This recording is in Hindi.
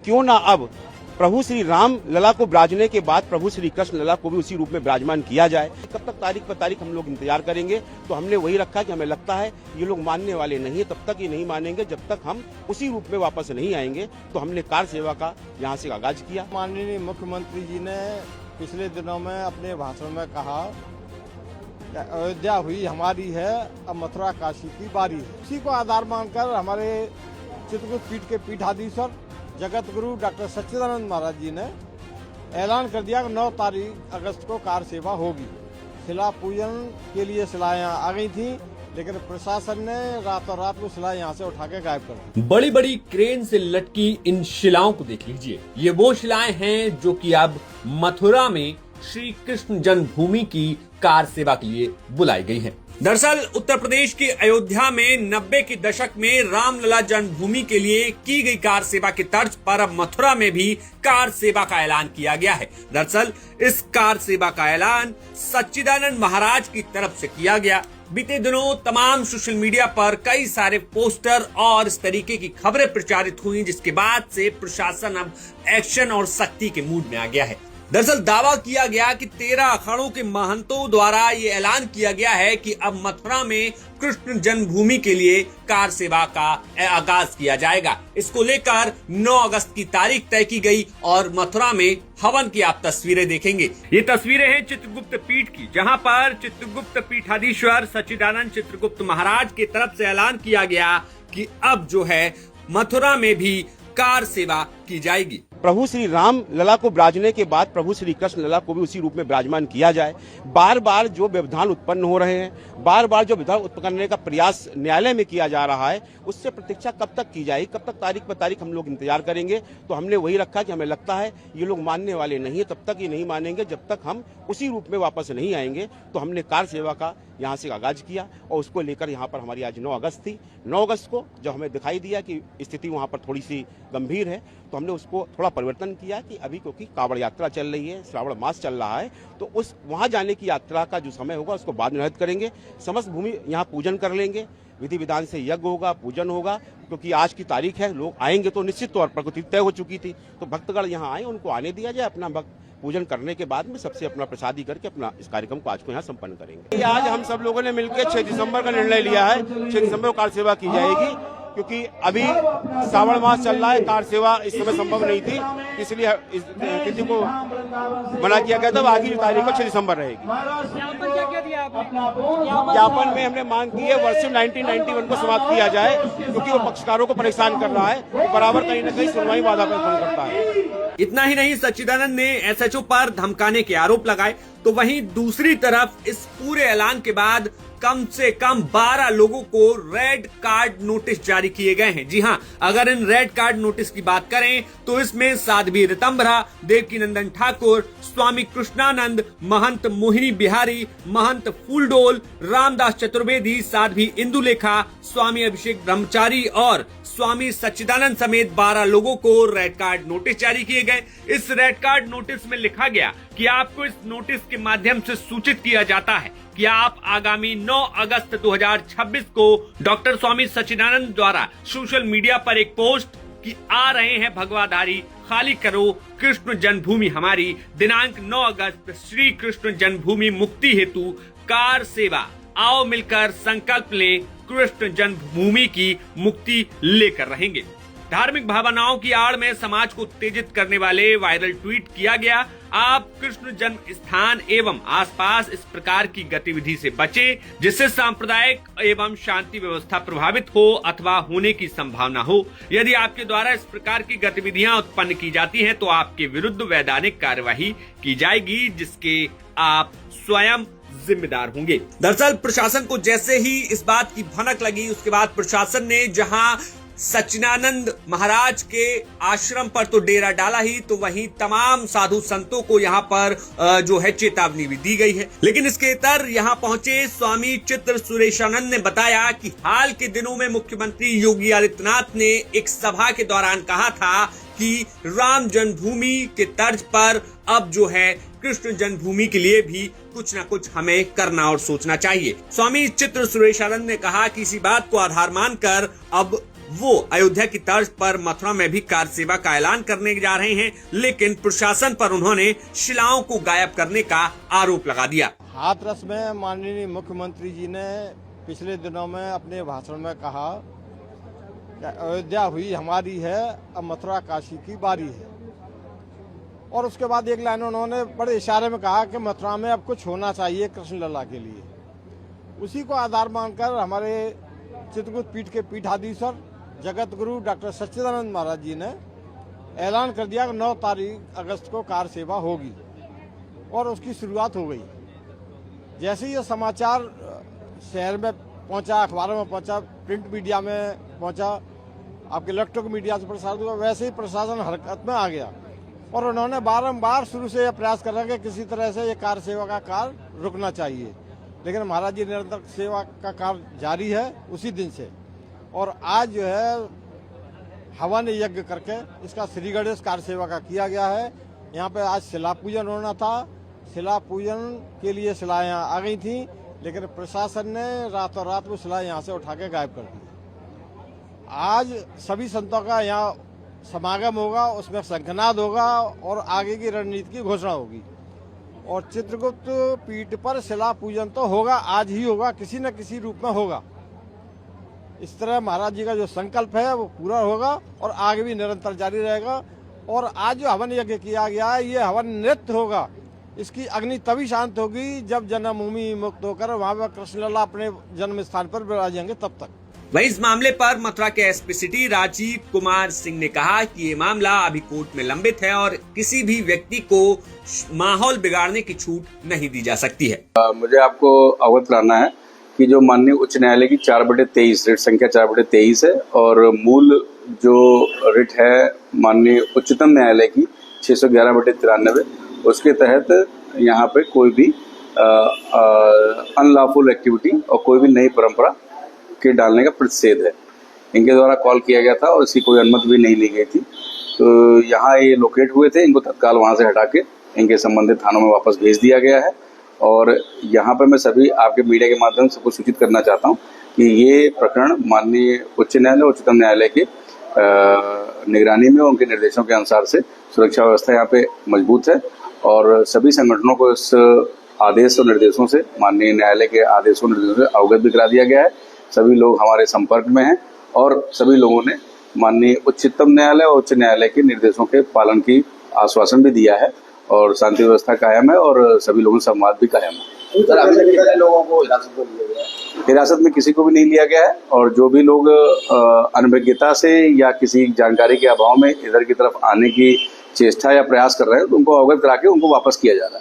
क्यों ना अब प्रभु श्री राम लला को विराजने के बाद प्रभु श्री कृष्ण लला को भी उसी रूप में विराजमान किया जाए। कब तक तारीख पर तारीख हम लोग इंतजार करेंगे, तो हमने वही रखा कि हमें लगता है ये लोग मानने वाले नहीं है, तब तक ये नहीं मानेंगे जब तक हम उसी रूप में वापस नहीं आएंगे। तो हमने कार सेवा का यहाँ से आगाज किया। माननीय मुख्यमंत्री जी ने पिछले दिनों में अपने भाषण में कहा कि अयोध्या हुई हमारी है, अब मथुरा काशी की बारी है। इसी को आधार मानकर हमारे चित्रकूट पीठ के पीठाधीश्वर जगत गुरु डॉक्टर सच्चिदानंद महाराज जी ने ऐलान कर दिया कि 9 तारीख अगस्त को कार सेवा होगी। शिला पूजन के लिए शिलाएं आ गई थी, लेकिन प्रशासन ने रातों रात को शिला यहाँ से उठा के गायब कर दी। बड़ी बड़ी क्रेन से लटकी इन शिलाओं को देख लीजिए। ये वो शिलाएं हैं जो कि अब मथुरा में श्री कृष्ण जन्मभूमि की कार सेवा के लिए बुलाई गई हैं। दरअसल उत्तर प्रदेश के अयोध्या में 90 के दशक में रामलला जन्मभूमि के लिए की गई कार सेवा के तर्ज पर अब मथुरा में भी कार सेवा का ऐलान किया गया है। दरअसल इस कार सेवा का ऐलान सच्चिदानंद महाराज की तरफ से किया गया। बीते दिनों तमाम सोशल मीडिया पर कई सारे पोस्टर और इस तरीके की खबरें प्रचारित हुई, जिसके बाद से प्रशासन अब एक्शन और सख्ती के मूड में आ गया है। दरअसल दावा किया गया कि 13 अखाड़ों के महंतों द्वारा ये ऐलान किया गया है कि अब मथुरा में कृष्ण जन्मभूमि के लिए कार सेवा का आगाज किया जाएगा। इसको लेकर 9 अगस्त की तारीख तय की गई और मथुरा में हवन की आप तस्वीरें देखेंगे। ये तस्वीरें हैं चित्रगुप्त पीठ की, जहां पर चित्रगुप्त पीठाधीश्वर सच्चिदानंद चित्रगुप्त महाराज की तरफ से ऐलान किया गया कि अब जो है मथुरा में भी कार सेवा की जाएगी। प्रभु श्री राम लला को विराजने के बाद प्रभु श्री कृष्ण लला को भी उसी रूप में विराजमान किया जाए। बार बार जो व्यवधान उत्पन्न हो रहे हैं, बार बार जो व्यवधान उत्पन्न करने का प्रयास न्यायालय में किया जा रहा है, उससे प्रतीक्षा कब तक की जाएगी, कब तक तारीख पर तारीख हम लोग इंतजार करेंगे। तो हमने वही रखा कि हमें लगता है ये लोग मानने वाले नहीं है, तब तक ये नहीं मानेंगे जब तक हम उसी रूप में वापस नहीं आएंगे। तो हमने कार सेवा का यहाँ से आगाज किया और उसको लेकर यहाँ पर हमारी आज 9 अगस्त थी। 9 अगस्त को जब हमें दिखाई दिया कि स्थिति वहाँ पर थोड़ी सी गंभीर है, तो हमने उसको थोड़ा परिवर्तन किया कि अभी क्योंकि कांवड़ यात्रा चल रही है, श्रावण मास चल रहा है, तो उस वहाँ जाने की यात्रा का जो समय होगा उसको बाद निर्धारित करेंगे। समस्त भूमि यहाँ पूजन कर लेंगे, विधि विधान से यज्ञ होगा, पूजन होगा, क्योंकि आज की तारीख है, लोग आएंगे तो निश्चित तौर पर तय हो चुकी थी, तो भक्तगण यहाँ आए, उनको आने दिया जाए। अपना भक्त पूजन करने के बाद में सबसे अपना प्रसादी करके अपना इस कार्यक्रम को आज को यहाँ संपन्न करेंगे। आज हम सब लोगों ने मिलकर 6 दिसंबर का निर्णय लिया है, 6 दिसंबर को कार सेवा की जाएगी, क्योंकि अभी श्रावण मास चल रहा है, कार सेवा इस समय संभव नहीं थी, इसलिए इस तिथि को मना किया गया था। आगे की तारीख को 6 दिसंबर रहेगी। ज्ञापन में हमने मांग की है वर्ष 1991 को समाप्त किया जाए, क्योंकि वो पक्षकारों को परेशान कर रहा है, तो बराबर कहीं न कहीं सुनवाई बाधा प्रदान करता है। इतना ही नहीं, सच्चिदानंद ने एसएचओ पर धमकाने के आरोप लगाए, तो वहीं दूसरी तरफ इस पूरे ऐलान के बाद कम से कम 12 लोगों को रेड कार्ड नोटिस जारी किए गए हैं। जी हां, अगर इन रेड कार्ड नोटिस की बात करें तो इसमें साध्वी ऋतंभरा, देवकीनंदन ठाकुर, स्वामी कृष्णानंद, महंत मोहिनी बिहारी, महंत फूलडोल, रामदास चतुर्वेदी, साध्वी इंदुलेखा, स्वामी अभिषेक ब्रह्मचारी और स्वामी सच्चिदानंद समेत 12 लोगों को रेड कार्ड नोटिस जारी किए गए। इस रेड कार्ड नोटिस में लिखा गया कि आपको इस नोटिस के माध्यम से सूचित किया जाता है कि आप आगामी 9 अगस्त 2026 को डॉक्टर स्वामी सच्चिदानंद द्वारा सोशल मीडिया पर एक पोस्ट कि आ रहे हैं भगवाधारी, खाली करो कृष्ण जन्मभूमि हमारी, दिनांक 9 अगस्त श्री कृष्ण जन्मभूमि मुक्ति हेतु कार सेवा, आओ मिलकर संकल्प लें, कृष्ण जन्मभूमि की मुक्ति लेकर रहेंगे। धार्मिक भावनाओं की आड़ में समाज को उत्तेजित करने वाले वायरल ट्वीट किया गया। आप कृष्ण जन्म स्थान एवं आसपास इस प्रकार की गतिविधि से बचें, जिससे सांप्रदायिक एवं शांति व्यवस्था प्रभावित हो अथवा होने की संभावना हो। यदि आपके द्वारा इस प्रकार की गतिविधियां उत्पन्न की जाती हैं, तो आपके विरुद्ध वैधानिक कार्यवाही की जाएगी, जिसके आप स्वयं जिम्मेदार होंगे। दरअसल प्रशासन को जैसे ही इस बात की भनक लगी, उसके बाद प्रशासन ने जहां सच्चिदानंद महाराज के आश्रम पर तो डेरा डाला ही, तो वहीं तमाम साधु संतों को यहाँ पर जो है चेतावनी भी दी गई है। लेकिन इसके इतर यहाँ पहुंचे स्वामी चित्र सुरेशानंद ने बताया कि हाल के दिनों में मुख्यमंत्री योगी आदित्यनाथ ने एक सभा के दौरान कहा था कि राम जन्मभूमि के तर्ज पर अब जो है कृष्ण जन्मभूमि के लिए भी कुछ न कुछ हमें करना और सोचना चाहिए। स्वामी चित्र सुरेशानंद ने कहा कि इसी बात को आधार मानकर अब वो अयोध्या की तर्ज पर मथुरा में भी कार सेवा का ऐलान करने जा रहे हैं, लेकिन प्रशासन पर उन्होंने शिलाओं को गायब करने का आरोप लगा दिया। हाथरस में माननीय मुख्यमंत्री जी ने पिछले दिनों में अपने भाषण में कहा कि अयोध्या हुई हमारी है, अब मथुरा काशी की बारी है। और उसके बाद एक लाइन उन्होंने बड़े इशारे में कहा कि मथुरा में अब कुछ होना चाहिए कृष्ण लला के लिए। उसी को आधार मानकर हमारे चित्रकूट पीठ के पीठाधीश्वर जगत गुरु डॉक्टर सच्चिदानंद महाराज जी ने ऐलान कर दिया कि 9 तारीख अगस्त को कार सेवा होगी और उसकी शुरुआत हो गई। जैसे ही ये समाचार शहर में पहुंचा, अखबारों में पहुंचा, प्रिंट मीडिया में पहुंचा, आपके इलेक्ट्रॉनिक मीडिया से प्रसारित हुआ, वैसे ही प्रशासन हरकत में आ गया और उन्होंने बारंबार शुरू से यह प्रयास कर रहा कि किसी तरह से ये कार सेवा का कार्य रुकना चाहिए। लेकिन महाराज जी निरंतर सेवा का कार्य जारी है उसी दिन से। और आज जो है हवन यज्ञ करके इसका श्री गणेश कार सेवा का किया गया है। यहाँ पे आज शिला पूजन होना था, शिला पूजन के लिए शिलाएं आ गई थी, लेकिन प्रशासन ने रातों रात वो शिलाएं यहाँ से उठा के गायब कर दी। आज सभी संतों का यहाँ समागम होगा, उसमें शंखनाद होगा और आगे की रणनीति की घोषणा होगी। और चित्रगुप्त पीठ पर शिला पूजन तो होगा, आज ही होगा, किसी न किसी रूप में होगा। इस तरह महाराज जी का जो संकल्प है वो पूरा होगा और आगे भी निरंतर जारी रहेगा। और आज जो हवन यज्ञ किया गया है, ये हवन नृत्य होगा। इसकी अग्नि तभी शांत होगी जब जन्मभूमि मुक्त होकर वहां पर कृष्णलला अपने जन्म स्थान पर विराजेंगे, तब तक। वहीं इस मामले पर मथुरा के एसपी सिटी राजीव कुमार सिंह ने कहा कि ये मामला अभी कोर्ट में लंबित है और किसी भी व्यक्ति को माहौल बिगाड़ने की छूट नहीं दी जा सकती है। मुझे आपको अवगत कराना है कि जो माननीय उच्च न्यायालय की 4/23 रिट संख्या 4/23 है और मूल जो रिट है माननीय उच्चतम न्यायालय की 611/93, उसके तहत यहाँ पे कोई भी अनलॉफुल एक्टिविटी और कोई भी नई परंपरा के डालने का प्रतिषेध है। इनके द्वारा कॉल किया गया था और इसकी कोई अनुमति भी नहीं ली गई थी। तो यहाँ ये लोकेट हुए थे, इनको तत्काल वहाँ से हटा के इनके संबंधित थानों में वापस भेज दिया गया है। और यहाँ पर मैं सभी आपके मीडिया के माध्यम से कुछ सूचित करना चाहता हूँ कि ये प्रकरण माननीय उच्च न्यायालय उच्चतम न्यायालय के निगरानी में उनके निर्देशों के अनुसार से सुरक्षा व्यवस्था यहाँ पे मजबूत है और सभी संगठनों को इस आदेश और निर्देशों से, माननीय न्यायालय के आदेशों निर्देशों से अवगत भी करा दिया गया है। सभी लोग हमारे संपर्क में हैं और सभी लोगों ने माननीय उच्चतम न्यायालय और उच्च न्यायालय के निर्देशों के पालन की आश्वासन भी दिया है और शांति व्यवस्था कायम है और सभी लोगों से संवाद भी कायम है। सर, अभी तक लोगों को हिरासत में लिया गया है? हिरासत में किसी को भी नहीं लिया गया है और जो भी लोग अनभिज्ञता से या किसी जानकारी के अभाव में इधर की तरफ आने की चेष्टा या प्रयास कर रहे हैं तो उनको अवगत करा के उनको वापस किया जा रहा है।